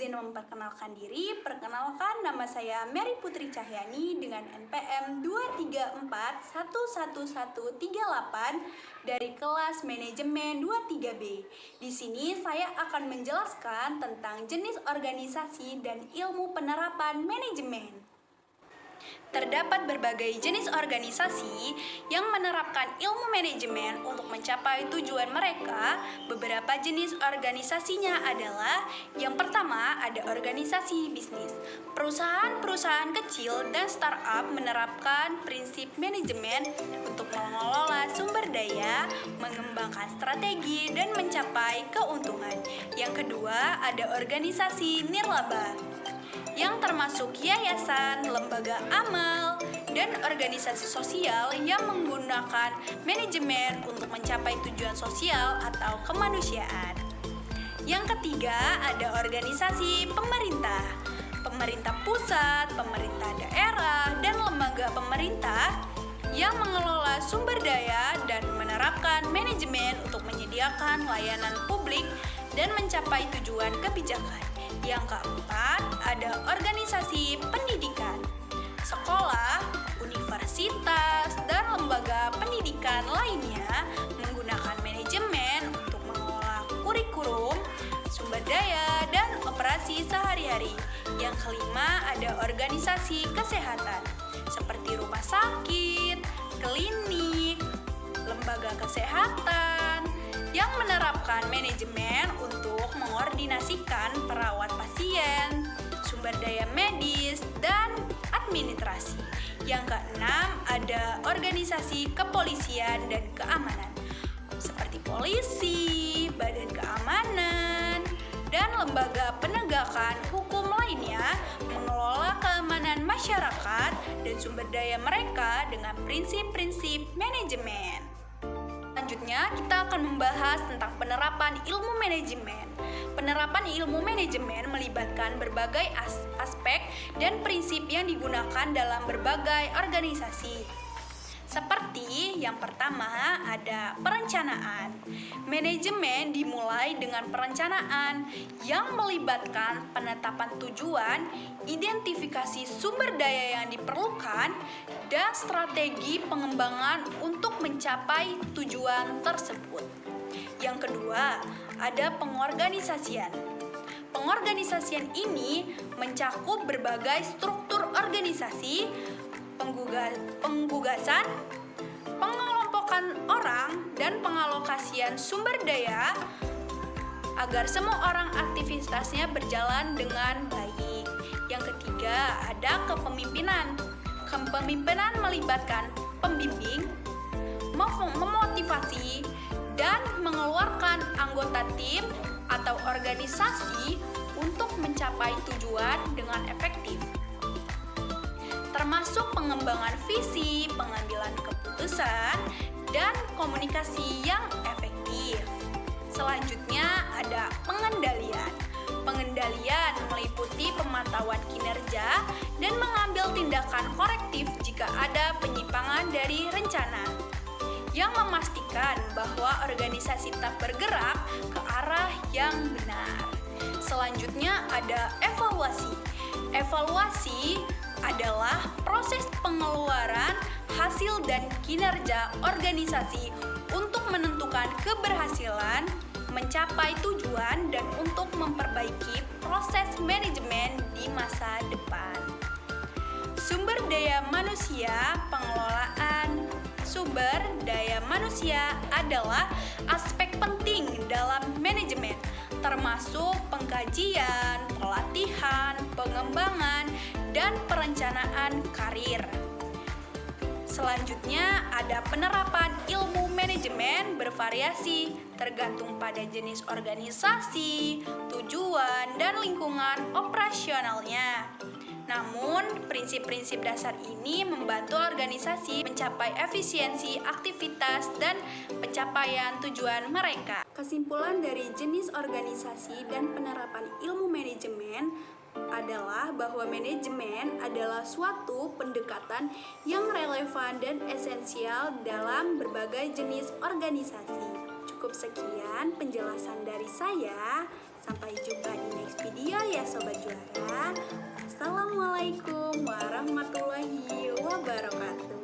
izin memperkenalkan diri. Perkenalkan, nama saya Mary Putri Cahyani dengan NPM 234111138 dari kelas manajemen 23B. Di sini saya akan menjelaskan tentang jenis organisasi dan ilmu penerapan manajemen. Terdapat berbagai jenis organisasi yang menerapkan ilmu manajemen untuk mencapai tujuan mereka. Beberapa jenis organisasinya adalah: yang pertama, ada organisasi bisnis. Perusahaan-perusahaan kecil dan startup menerapkan prinsip manajemen untuk mengelola sumber daya, mengembangkan strategi, dan mencapai keuntungan. Yang kedua, ada organisasi nirlaba, yang termasuk yayasan, lembaga amal, dan organisasi sosial yang menggunakan manajemen untuk mencapai tujuan sosial atau kemanusiaan. Yang ketiga, ada organisasi pemerintah. Pemerintah pusat, pemerintah daerah, dan lembaga pemerintah yang mengelola sumber daya dan menerapkan manajemen untuk menyediakan layanan publik dan mencapai tujuan kebijakan. Yang keempat, ada organisasi pendidikan. Sekolah, universitas, dan lembaga pendidikan lainnya menggunakan manajemen untuk mengelola kurikulum, sumber daya, dan operasi sehari-hari. Yang kelima, ada organisasi kesehatan seperti rumah sakit, klinik, lembaga kesehatan yang menerapkan manajemen untuk mengordinasikan perawat pasien, sumber daya medis, dan administrasi. Yang keenam, ada organisasi kepolisian dan keamanan seperti polisi, badan keamanan, dan lembaga penegakan hukum lainnya mengelola keamanan masyarakat dan sumber daya mereka dengan prinsip-prinsip manajemen. Selanjutnya, kita akan membahas tentang penerapan ilmu manajemen. Penerapan ilmu manajemen melibatkan berbagai aspek dan prinsip yang digunakan dalam berbagai organisasi. Seperti yang pertama, ada perencanaan. Manajemen dimulai dengan perencanaan yang melibatkan penetapan tujuan, identifikasi sumber daya yang diperlukan, dan strategi pengembangan untuk mencapai tujuan tersebut. Yang kedua, ada pengorganisasian. Pengorganisasian ini mencakup berbagai struktur organisasi, penggugasan, pengelompokan orang, dan pengalokasian sumber daya agar semua orang aktivitasnya berjalan dengan baik. Yang ketiga, ada kepemimpinan. Kepemimpinan melibatkan pembimbing, memotivasi, dan mengeluarkan anggota tim atau organisasi untuk mencapai tujuan dengan efektif, termasuk pengembangan visi, pengambilan keputusan, dan komunikasi yang efektif. Selanjutnya ada pengendalian. Pengendalian meliputi pemantauan kinerja dan mengambil tindakan korektif jika ada penyimpangan dari rencana, yang memastikan bahwa organisasi tetap bergerak ke arah yang benar. Selanjutnya ada evaluasi. Evaluasi adalah proses pengeluaran hasil dan kinerja organisasi untuk menentukan keberhasilan, mencapai tujuan, dan untuk memperbaiki proses manajemen di masa depan. Sumber daya manusia, pengelolaan sumber daya manusia adalah aspek penting dalam manajemen, termasuk pengkajian, pelatihan, pengembangan, dan perencanaan karir. Selanjutnya ada penerapan ilmu manajemen bervariasi tergantung pada jenis organisasi, tujuan, dan lingkungan operasionalnya. Namun, prinsip-prinsip dasar ini membantu organisasi mencapai efisiensi aktivitas dan pencapaian tujuan mereka. Kesimpulan dari jenis organisasi dan penerapan ilmu manajemen adalah bahwa manajemen adalah suatu pendekatan yang relevan dan esensial dalam berbagai jenis organisasi. Cukup sekian penjelasan dari saya. Sampai jumpa di next video ya. ya Sobat Juara. Assalamualaikum warahmatullahi wabarakatuh.